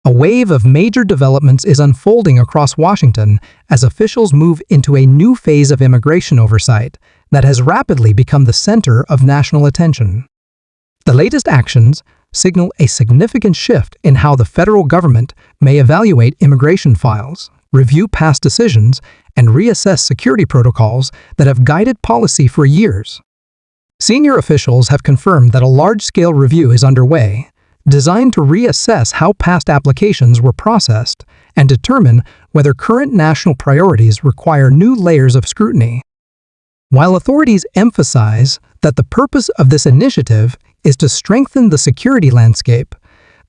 A wave of major developments is unfolding across Washington as officials move into a new phase of immigration oversight that has rapidly become the center of national attention. The latest actions signal a significant shift in how the federal government may evaluate immigration files, review past decisions, and reassess security protocols that have guided policy for years. Senior officials have confirmed that a large-scale review is underway, designed to reassess how past applications were processed and determine whether current national priorities require new layers of scrutiny. While authorities emphasize that the purpose of this initiative is to strengthen the security landscape,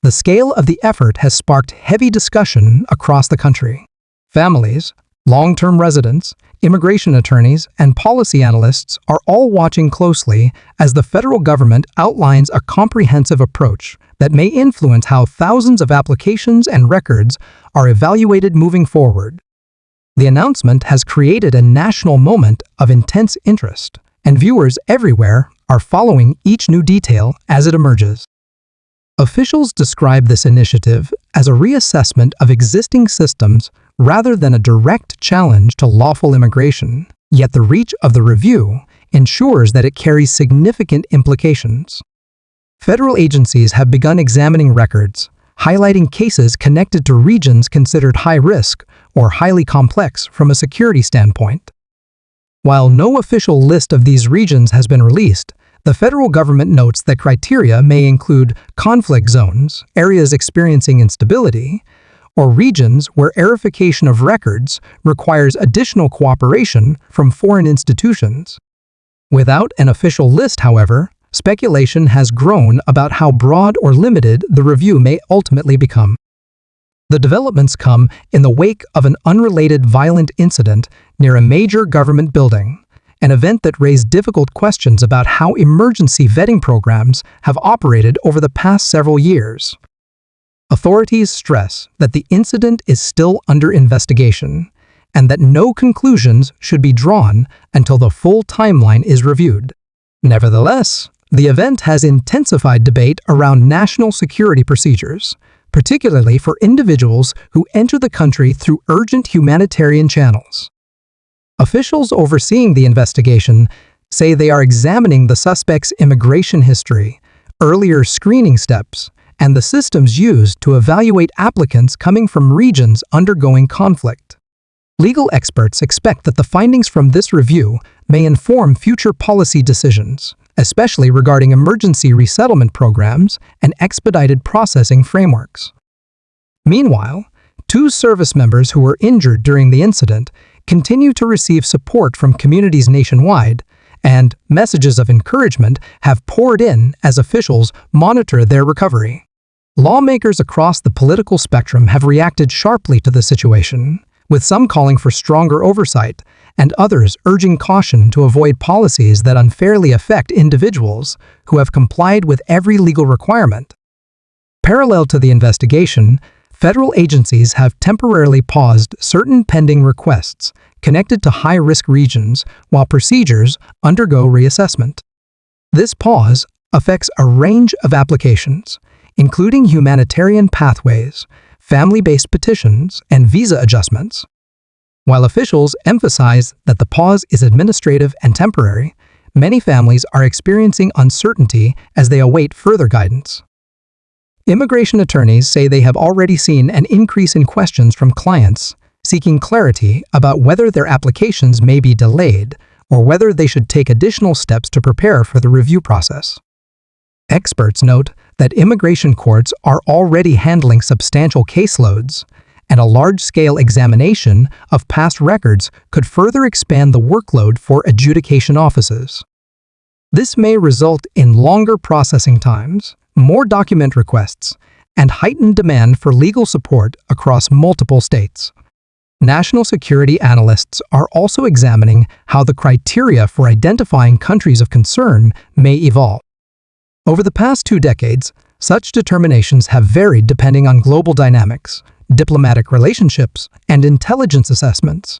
the scale of the effort has sparked heavy discussion across the country. Families, long-term residents, immigration attorneys, and policy analysts are all watching closely as the federal government outlines a comprehensive approach that may influence how thousands of applications and records are evaluated moving forward. The announcement has created a national moment of intense interest, and viewers everywhere are following each new detail as it emerges. Officials describe this initiative as a reassessment of existing systems rather than a direct challenge to lawful immigration, yet the reach of the review ensures that it carries significant implications. Federal agencies have begun examining records, highlighting cases connected to regions considered high risk or highly complex from a security standpoint. While no official list of these regions has been released, the federal government notes that criteria may include conflict zones, areas experiencing instability, or regions where verification of records requires additional cooperation from foreign institutions. Without an official list, however, speculation has grown about how broad or limited the review may ultimately become. The developments come in the wake of an unrelated violent incident near a major government building, an event that raised difficult questions about how emergency vetting programs have operated over the past several years. Authorities stress that the incident is still under investigation and that no conclusions should be drawn until the full timeline is reviewed. Nevertheless, the event has intensified debate around national security procedures, particularly for individuals who enter the country through urgent humanitarian channels. Officials overseeing the investigation say they are examining the suspect's immigration history, earlier screening steps, and the systems used to evaluate applicants coming from regions undergoing conflict. Legal experts expect that the findings from this review may inform future policy decisions, especially regarding emergency resettlement programs and expedited processing frameworks. Meanwhile, 2 service members who were injured during the incident continue to receive support from communities nationwide, and messages of encouragement have poured in as officials monitor their recovery. Lawmakers across the political spectrum have reacted sharply to the situation, with some calling for stronger oversight and others urging caution to avoid policies that unfairly affect individuals who have complied with every legal requirement. Parallel to the investigation, federal agencies have temporarily paused certain pending requests connected to high-risk regions while procedures undergo reassessment. This pause affects a range of applications, including humanitarian pathways, family-based petitions, and visa adjustments. While officials emphasize that the pause is administrative and temporary, many families are experiencing uncertainty as they await further guidance. Immigration attorneys say they have already seen an increase in questions from clients seeking clarity about whether their applications may be delayed or whether they should take additional steps to prepare for the review process. Experts note that immigration courts are already handling substantial caseloads, and a large-scale examination of past records could further expand the workload for adjudication offices. This may result in longer processing times, more document requests, and heightened demand for legal support across multiple states. National security analysts are also examining how the criteria for identifying countries of concern may evolve. Over the past 2 decades, such determinations have varied depending on global dynamics, diplomatic relationships, and intelligence assessments.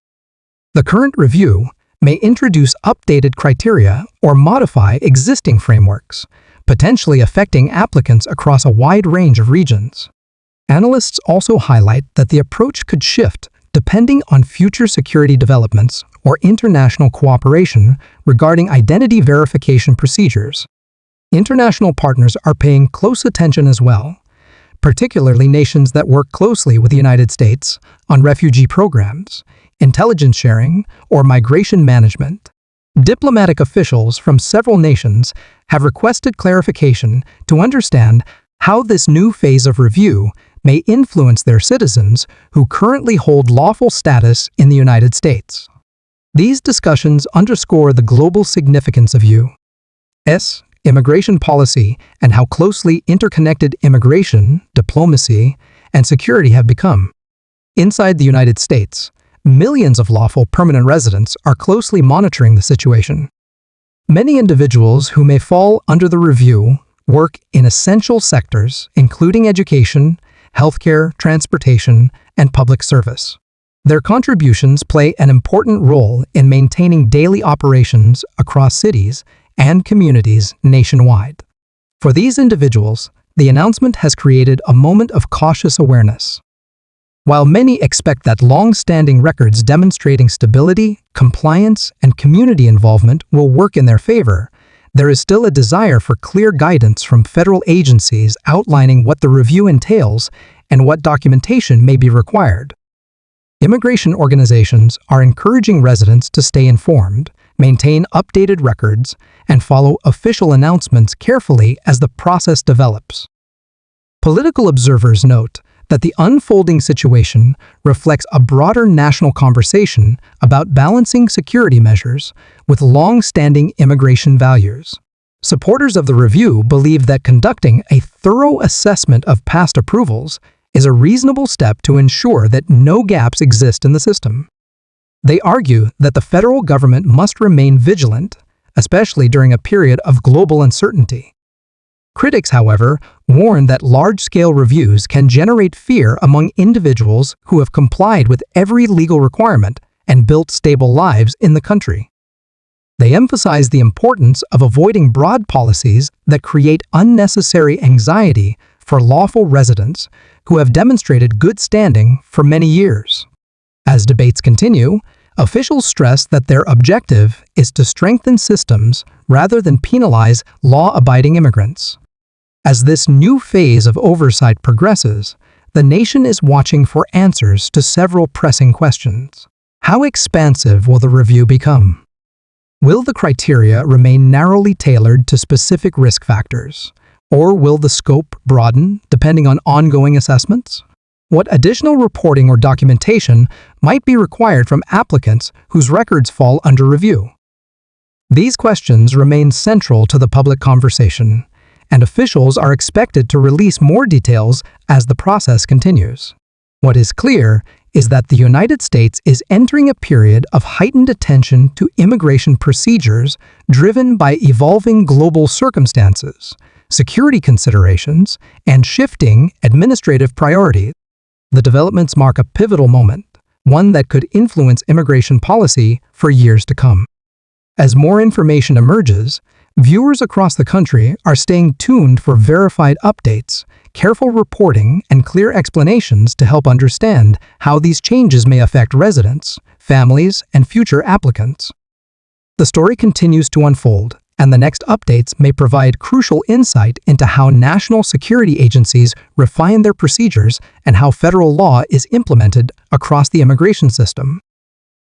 The current review may introduce updated criteria or modify existing frameworks, potentially affecting applicants across a wide range of regions. Analysts also highlight that the approach could shift depending on future security developments or international cooperation regarding identity verification procedures. International partners are paying close attention as well, particularly nations that work closely with the United States on refugee programs, intelligence sharing, or migration management. Diplomatic officials from several nations have requested clarification to understand how this new phase of review may influence their citizens who currently hold lawful status in the United States. These discussions underscore the global significance of U.S. immigration policy and how closely interconnected immigration, diplomacy, and security have become. Inside the United States, millions of lawful permanent residents are closely monitoring the situation. Many individuals who may fall under the review work in essential sectors, including education, healthcare, transportation, and public service. Their contributions play an important role in maintaining daily operations across cities and communities nationwide. For these individuals, the announcement has created a moment of cautious awareness. While many expect that long-standing records demonstrating stability, compliance, and community involvement will work in their favor, there is still a desire for clear guidance from federal agencies outlining what the review entails and what documentation may be required. Immigration organizations are encouraging residents to stay informed, maintain updated records, and follow official announcements carefully as the process develops. Political observers note that the unfolding situation reflects a broader national conversation about balancing security measures with long-standing immigration values. Supporters of the review believe that conducting a thorough assessment of past approvals is a reasonable step to ensure that no gaps exist in the system. They argue that the federal government must remain vigilant, especially during a period of global uncertainty. Critics, however, warn that large-scale reviews can generate fear among individuals who have complied with every legal requirement and built stable lives in the country. They emphasize the importance of avoiding broad policies that create unnecessary anxiety for lawful residents who have demonstrated good standing for many years. As debates continue, officials stress that their objective is to strengthen systems rather than penalize law-abiding immigrants. As this new phase of oversight progresses, the nation is watching for answers to several pressing questions. How expansive will the review become? Will the criteria remain narrowly tailored to specific risk factors, or will the scope broaden depending on ongoing assessments? What additional reporting or documentation might be required from applicants whose records fall under review? These questions remain central to the public conversation, and officials are expected to release more details as the process continues. What is clear is that the United States is entering a period of heightened attention to immigration procedures driven by evolving global circumstances, security considerations, and shifting administrative priorities. The developments mark a pivotal moment, one that could influence immigration policy for years to come. As more information emerges, viewers across the country are staying tuned for verified updates, careful reporting, and clear explanations to help understand how these changes may affect residents, families, and future applicants. The story continues to unfold, and the next updates may provide crucial insight into how national security agencies refine their procedures and how federal law is implemented across the immigration system.